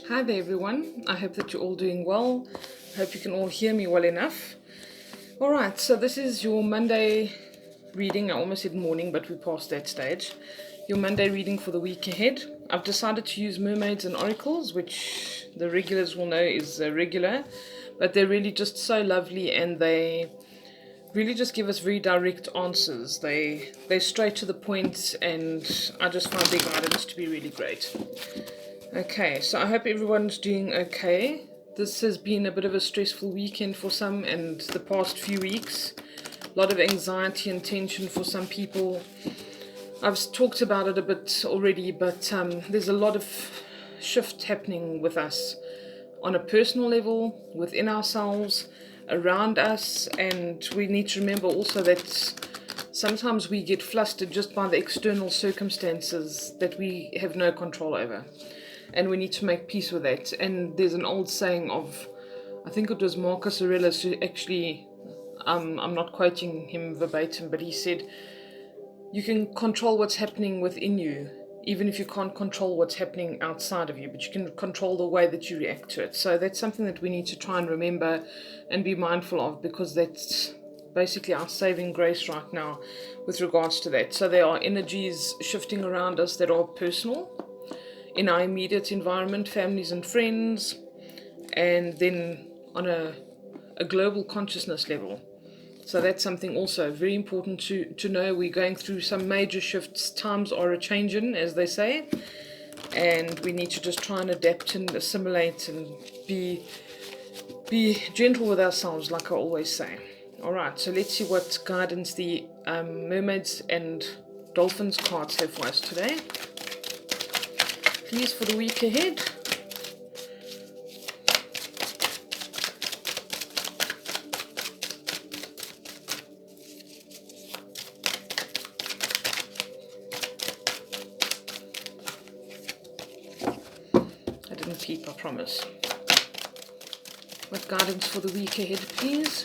Hi there everyone, I hope that you're all doing well. I hope you can all hear me well enough. Alright, so this is your Monday reading. I almost said morning, but we passed that stage. Your Monday reading for the week ahead. I've decided to use mermaids and oracles, which the regulars will know is regular, but they're really just so lovely and they really just give us very direct answers. They're straight to the point, and I just find their guidance to be really great. Okay, so I hope everyone's doing okay. This has been a bit of a stressful weekend for some, and the past few weeks. A lot of anxiety and tension for some people. I've talked about it a bit already, but there's a lot of shift happening with us on a personal level, within ourselves, around us, and we need to remember also that sometimes we get flustered just by the external circumstances that we have no control over. And we need to make peace with that. And there's an old saying of, I think it was Marcus Aurelius who actually, I'm not quoting him verbatim, but he said, you can control what's happening within you, even if you can't control what's happening outside of you, but you can control the way that you react to it. So that's something that we need to try and remember and be mindful of, because that's basically our saving grace right now with regards to that. So there are energies shifting around us that are personal, in our immediate environment, families and friends, and then on a global consciousness level. So that's something also very important to know. We're going through some major shifts. Times are a changing, as they say, and we need to just try and adapt and assimilate and be gentle with ourselves, like I always say. All right, so let's see what guidance the mermaids and dolphins cards have for us today. Please, for the week ahead. I didn't peep, I promise. What guidance for the week ahead, please?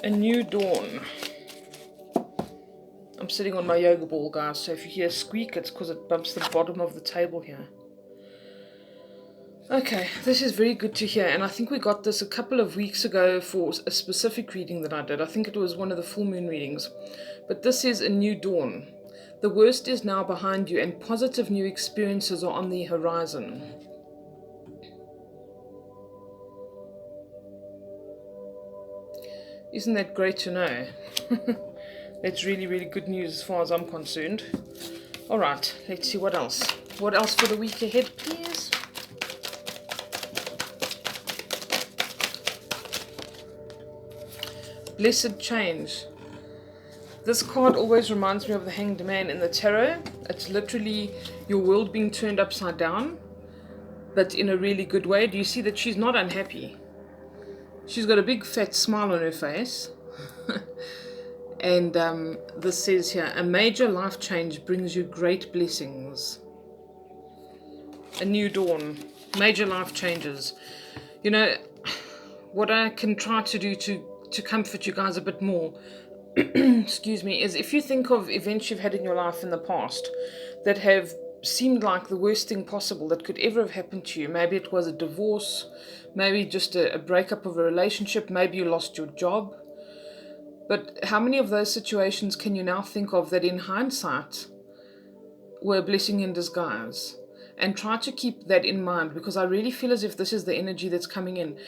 A new dawn. I'm sitting on my yoga ball, guys, so if you hear a squeak, it's because it bumps the bottom of the table here. Okay, this is very good to hear, and I think we got this a couple of weeks ago for a specific reading that I did. I think it was one of the full moon readings. But this is a new dawn. The worst is now behind you, and positive new experiences are on the horizon. Isn't that great to know? That's really, really good news as far as I'm concerned. Alright, let's see what else. What else for the week ahead, please? Blessed change. This card always reminds me of the Hanged Man in the tarot. It's literally your world being turned upside down, but in a really good way. Do you see that she's not unhappy? She's got a big fat smile on her face. And this says here, a major life change brings you great blessings. A new dawn, major life changes. You know, what I can try to do to comfort you guys a bit more, excuse me, is if you think of events you've had in your life in the past that have seemed like the worst thing possible that could ever have happened to you. Maybe it was a divorce, maybe just a breakup of a relationship, maybe you lost your job. But how many of those situations can you now think of that in hindsight were a blessing in disguise? And try to keep that in mind, because I really feel as if this is the energy that's coming in.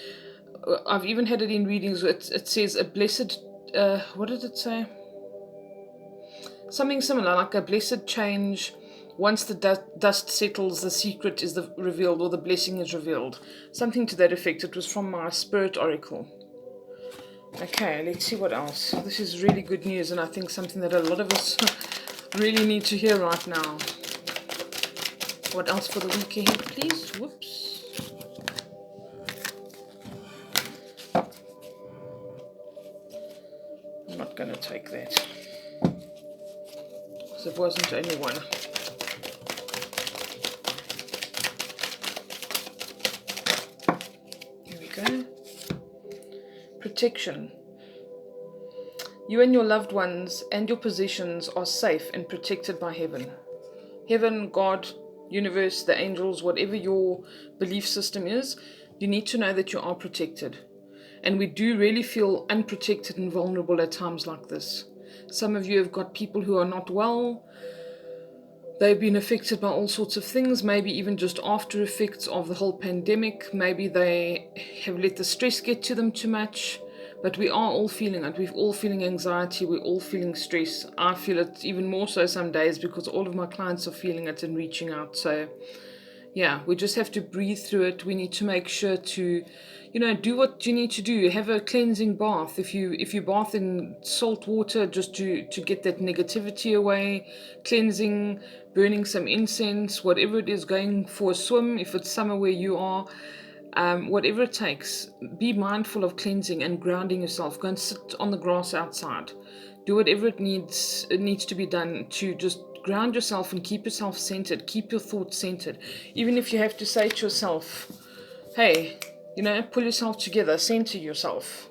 I've even had it in readings where it says a blessed, what did it say? Something similar, like a blessed change. Once the dust settles, the secret is revealed, or the blessing is revealed. Something to that effect. It was from my spirit oracle. Okay, let's see what else. This is really good news, and I think something that a lot of us really need to hear right now. What else for the week ahead, please? Whoops. I'm not going to take that, because it wasn't only one. Here we go. Protection. You and your loved ones and your possessions are safe and protected by heaven. Heaven, God, universe, the angels, whatever your belief system is, you need to know that you are protected. And we do really feel unprotected and vulnerable at times like this. Some of you have got people who are not well. They've been affected by all sorts of things, maybe even just after effects of the whole pandemic. Maybe they have let the stress get to them too much. But we are all feeling it. We're all feeling anxiety. We're all feeling stress. I feel it even more so some days because all of my clients are feeling it and reaching out. So yeah, we just have to breathe through it. We need to make sure to, do what you need to do. Have a cleansing bath. If you bath in salt water just to get that negativity away, cleansing, burning some incense, whatever it is, going for a swim if it's summer where you are, whatever it takes. Be mindful of cleansing and grounding yourself. Go and sit on the grass outside. Do whatever it needs to be done to just ground yourself and keep yourself centered, keep your thoughts centered. Even if you have to say to yourself, hey, pull yourself together, center yourself.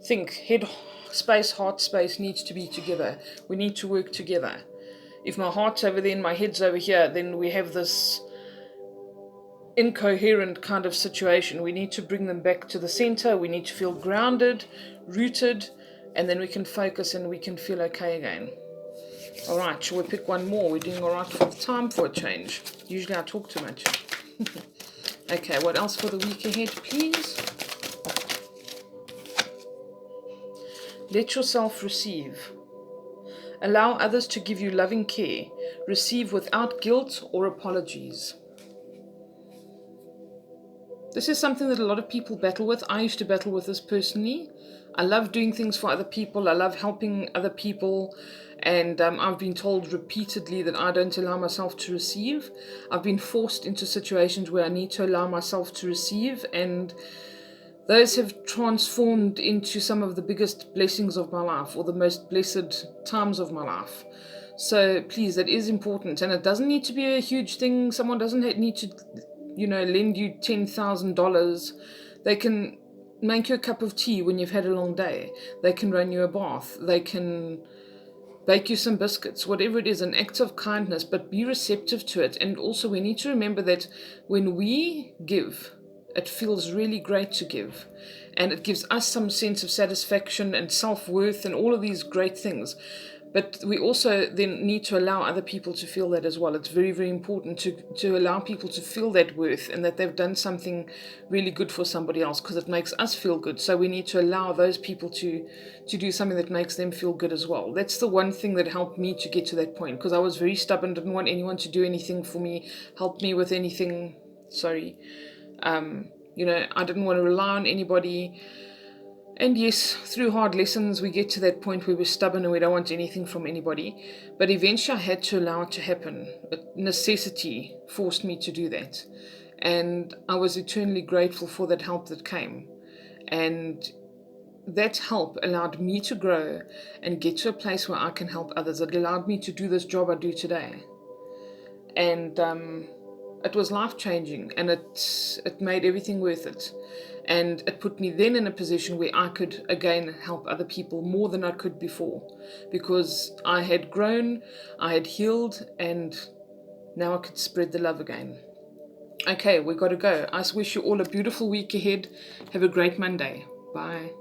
Think, head space, heart space needs to be together. We need to work together. If my heart's over there and my head's over here, then we have this incoherent kind of situation. We need to bring them back to the center. We need to feel grounded, rooted, and then we can focus and we can feel okay again. All right, shall we pick one more? We're doing all right for the time for a change. Usually I talk too much. Okay, what else for the week ahead, please? Let yourself receive. Allow others to give you loving care. Receive without guilt or apologies. This is something that a lot of people battle with. I used to battle with this personally. I love doing things for other people. I love helping other people. And I've been told repeatedly that I don't allow myself to receive. I've been forced into situations where I need to allow myself to receive. And those have transformed into some of the biggest blessings of my life, or the most blessed times of my life. So please, that is important. And it doesn't need to be a huge thing. Someone doesn't need to lend you $10,000. They can make you a cup of tea when you've had a long day. They can run you a bath. They can bake you some biscuits, whatever it is, an act of kindness, but be receptive to it. And also we need to remember that when we give, it feels really great to give. And it gives us some sense of satisfaction and self-worth and all of these great things. But we also then need to allow other people to feel that as well. It's very, very important to allow people to feel that worth and that they've done something really good for somebody else, because it makes us feel good. So we need to allow those people to do something that makes them feel good as well. That's the one thing that helped me to get to that point, because I was very stubborn, didn't want anyone to do anything for me, help me with anything. I didn't want to rely on anybody. And yes, through hard lessons, we get to that point where we're stubborn and we don't want anything from anybody. But eventually I had to allow it to happen. Necessity forced me to do that. And I was eternally grateful for that help that came. And that help allowed me to grow and get to a place where I can help others. It allowed me to do this job I do today. And it was life-changing, and it made everything worth it. And it put me then in a position where I could again help other people more than I could before, because I had grown, I had healed, and now I could spread the love again. Okay, we got to go. I wish you all a beautiful week ahead. Have a great Monday. Bye.